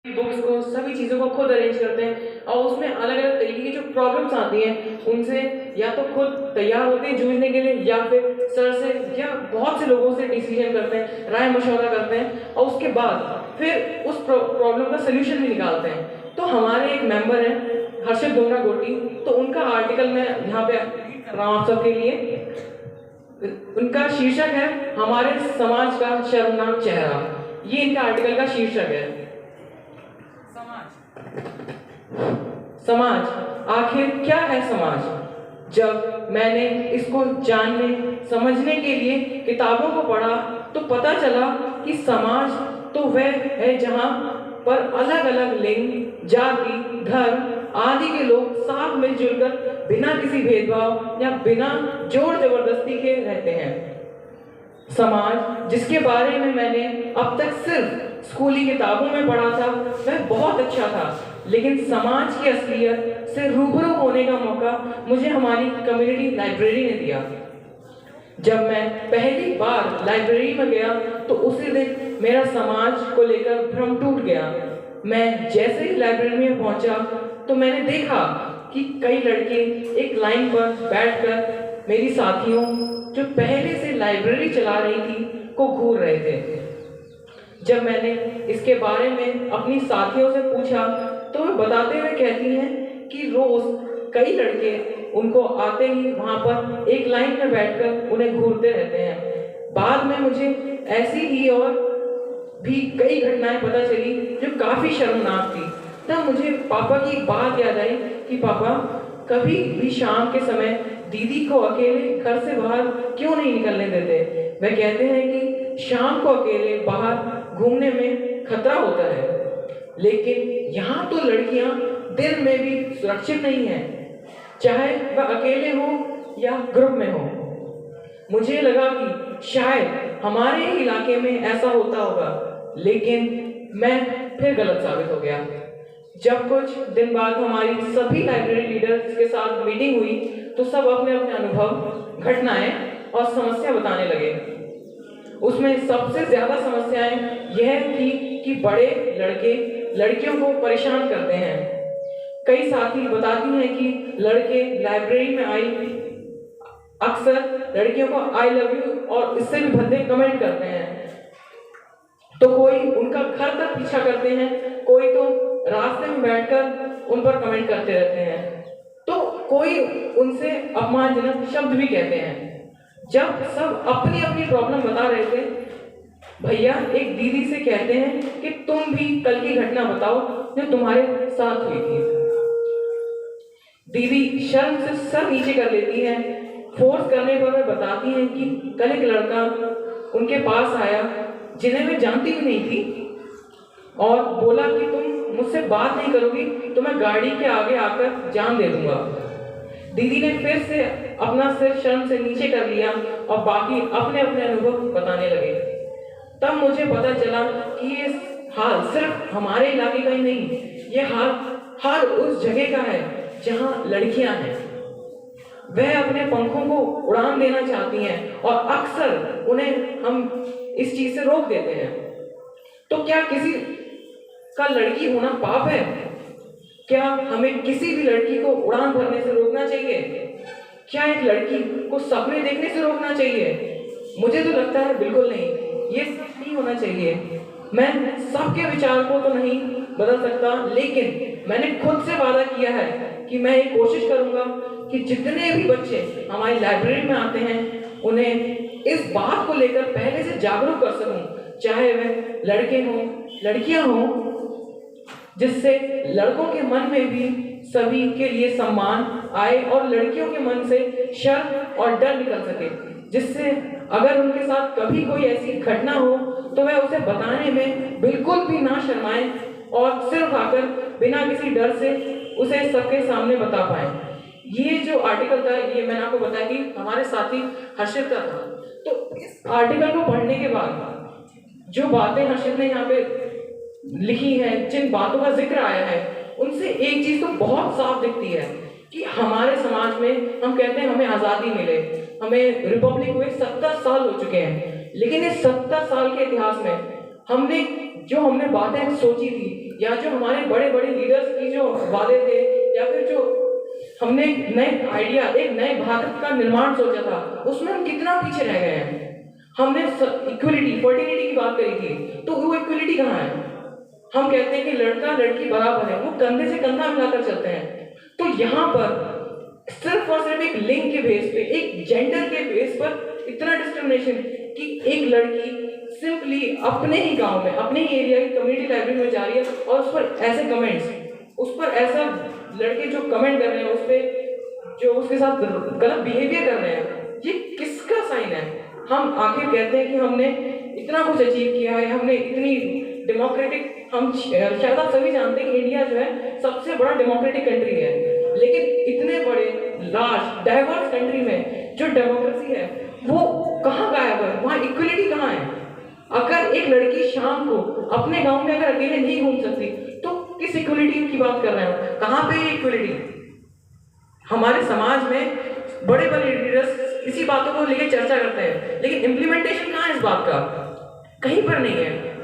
Books को, सभी चीज़ों को खुद अरेंज करते हैं और उसमें अलग अलग तरीके की जो प्रॉब्लम्स आती हैं उनसे या तो खुद तैयार होते हैं जूझने के लिए या फिर सर से या बहुत से लोगों से डिसीजन करते हैं, राय मशवरा करते हैं और उसके बाद फिर उस प्रॉब्लम का सोल्यूशन भी निकालते हैं। तो हमारे एक मेंबर हैं हर्षित डोंगरा गोटी, तो उनका आर्टिकल मैं यहाँ पे कर रहा हूँ आप सबके लिए। उनका शीर्षक है हमारे समाज का शर्मनाक चेहरा। ये इनका आर्टिकल का शीर्षक है। समाज आखिर क्या है समाज? जब मैंने इसको जानने समझने के लिए किताबों को पढ़ा तो पता चला कि समाज तो वह है जहाँ पर अलग अलग लिंग, जाति, धर्म आदि के लोग साथ मिलजुल कर बिना किसी भेदभाव या बिना जोर जबरदस्ती के रहते हैं। समाज जिसके बारे में मैंने अब तक सिर्फ स्कूली किताबों में पढ़ा था वह बहुत अच्छा था, लेकिन समाज की असलियत से रूबरू होने का मौका मुझे हमारी कम्युनिटी लाइब्रेरी ने दिया। जब मैं पहली बार लाइब्रेरी में गया तो उसी दिन मेरा समाज को लेकर भ्रम टूट गया। मैं जैसे ही लाइब्रेरी में पहुंचा तो मैंने देखा कि कई लड़के एक लाइन पर बैठकर मेरी साथियों जो पहले से लाइब्रेरी चला रही थी को घूर रहे थे। जब मैंने इसके बारे में अपनी साथियों से पूछा तो वे बताते हुए कहती हैं कि रोज कई लड़के उनको आते ही वहां पर एक लाइन में बैठकर उन्हें घूरते रहते हैं। बाद में मुझे ऐसी ही और भी कई घटनाएं पता चली जो काफी शर्मनाक थी। तब मुझे पापा की एक बात याद आई कि पापा कभी भी शाम के समय दीदी को अकेले घर से बाहर क्यों नहीं निकलने देते। वे कहते हैं कि शाम को अकेले बाहर घूमने में खतरा होता है, लेकिन यहाँ तो लड़कियां दिन में भी सुरक्षित नहीं हैं, चाहे वह अकेले हो या ग्रुप में हो। मुझे लगा कि शायद हमारे ही इलाके में ऐसा होता होगा, लेकिन मैं फिर गलत साबित हो गया। जब कुछ दिन बाद हमारी सभी लाइब्रेरी लीडर्स के साथ मीटिंग हुई तो सब अपने अपने अनुभव, घटनाएं और समस्या बताने लगे। उसमें सबसे ज्यादा समस्याएं यह थी कि बड़े लड़के लड़कियों को परेशान करते हैं। कई साथी बताती हैं कि लड़के लाइब्रेरी में आई अक्सर लड़कियों को आई लव यू और इससे भी भद्दे कमेंट करते हैं। तो कोई उनका घर तक पीछा करते हैं, कोई तो रास्ते में बैठकर उन पर कमेंट करते रहते हैं, तो कोई उनसे अपमानजनक शब्द भी कहते हैं। जब सब अपनी अपनी प्रॉब्लम बता रहे थे, भैया एक दीदी से कहते हैं कि तुम भी कल की घटना बताओ जो तुम्हारे साथ हुई थी। दीदी शर्म से सर नीचे कर लेती है। फोर्स करने पर वे बताती हैं कि कल एक लड़का उनके पास आया जिन्हें वे जानती भी नहीं थी और बोला कि तुम मुझसे बात नहीं करोगी तो मैं गाड़ी के आगे आकर जान दे दूंगा। दीदी ने फिर से अपना सिर शर्म से नीचे कर लिया और बाकी अपने अपने अनुभव बताने लगे। तब मुझे पता चला कि ये हाल सिर्फ हमारे इलाके का ही नहीं, ये हाल हर उस जगह का है जहां लड़कियां हैं। वह अपने पंखों को उड़ान देना चाहती हैं और अक्सर उन्हें हम इस चीज से रोक देते हैं। तो क्या किसी का लड़की होना पाप है? क्या हमें किसी भी लड़की को उड़ान भरने से रोकना चाहिए? क्या एक लड़की को सपने देखने से रोकना चाहिए? मुझे तो लगता है बिल्कुल नहीं, ये नहीं होना चाहिए। मैं सबके विचार को तो नहीं बदल सकता, लेकिन मैंने खुद से वादा किया है कि मैं ये कोशिश करूंगा कि जितने भी बच्चे हमारी लाइब्रेरी में आते हैं उन्हें इस बात को लेकर पहले से जागरूक कर सकूं, चाहे वह लड़के हों लड़कियां हों, जिससे लड़कों के मन में भी सभी के लिए सम्मान आए और लड़कियों के मन से शर्म और डर निकल सके, जिससे अगर उनके साथ कभी कोई ऐसी घटना हो तो वह उसे बताने में बिल्कुल भी ना शर्माएं और सिर्फ आकर बिना किसी डर से उसे सबके सामने बता पाए। ये जो आर्टिकल था ये मैंने आपको बताया कि हमारे साथी हर्षित का था। तो इस आर्टिकल को पढ़ने के बाद जो बातें हर्षित ने यहाँ पे लिखी हैं, जिन बातों का जिक्र आया है, उनसे एक चीज तो बहुत साफ दिखती है कि हमारे समाज में हम कहते हैं हमें आज़ादी मिले, हमें रिपब्लिक हुए 70 साल हो चुके हैं, लेकिन इस 70 साल के इतिहास में हमने बातें सोची थी, या जो हमारे बड़े बड़े लीडर्स की जो वादे थे, या फिर जो हमने नए आइडिया, एक नए भारत का निर्माण सोचा था, उसमें हम कितना पीछे रह गए हैं। हमने इक्वलिटी, फर्टिलिटी की बात करी थी, तो वो इक्वलिटी कहाँ है? हम कहते हैं कि लड़का लड़की बराबर है, वो कंधे से कंधा मिलाकर चलते हैं। तो यहाँ पर सिर्फ और सिर्फ एक लिंग के बेस पे, एक जेंडर के बेस पर इतना डिस्क्रिमिनेशन कि एक लड़की सिंपली अपने ही गांव में, अपने ही एरिया की कम्युनिटी लाइब्रेरी में जा रही है और उस पर ऐसे कमेंट्स, उस पर ऐसा लड़के जो कमेंट कर रहे हैं, उस पर जो उसके साथ गलत बिहेवियर कर रहे हैं, ये किसका साइन है? हम आखिर कहते हैं कि हमने इतना कुछ अचीव किया है, हमने इतनी डेमोक्रेटिक, हम शायद आप सभी जानते हैं कि इंडिया जो है सबसे बड़ा डेमोक्रेटिक कंट्री है, लेकिन इतने बड़े लार्ज डाइवर्स कंट्री में जो डेमोक्रेसी है वो कहाँ गायब है? वहाँ इक्वलिटी कहाँ है? अगर एक लड़की शाम को अपने गांव में अगर अकेले नहीं घूम सकती, तो किस इक्वलिटी की बात कर रहे हैं? कहाँ पे ये इक्वलिटी? हमारे समाज में बड़े बड़े लीडर्स इसी बातों को लेकर चर्चा करते हैं, लेकिन इम्प्लीमेंटेशन कहाँ है इस बात का? कहीं पर नहीं है।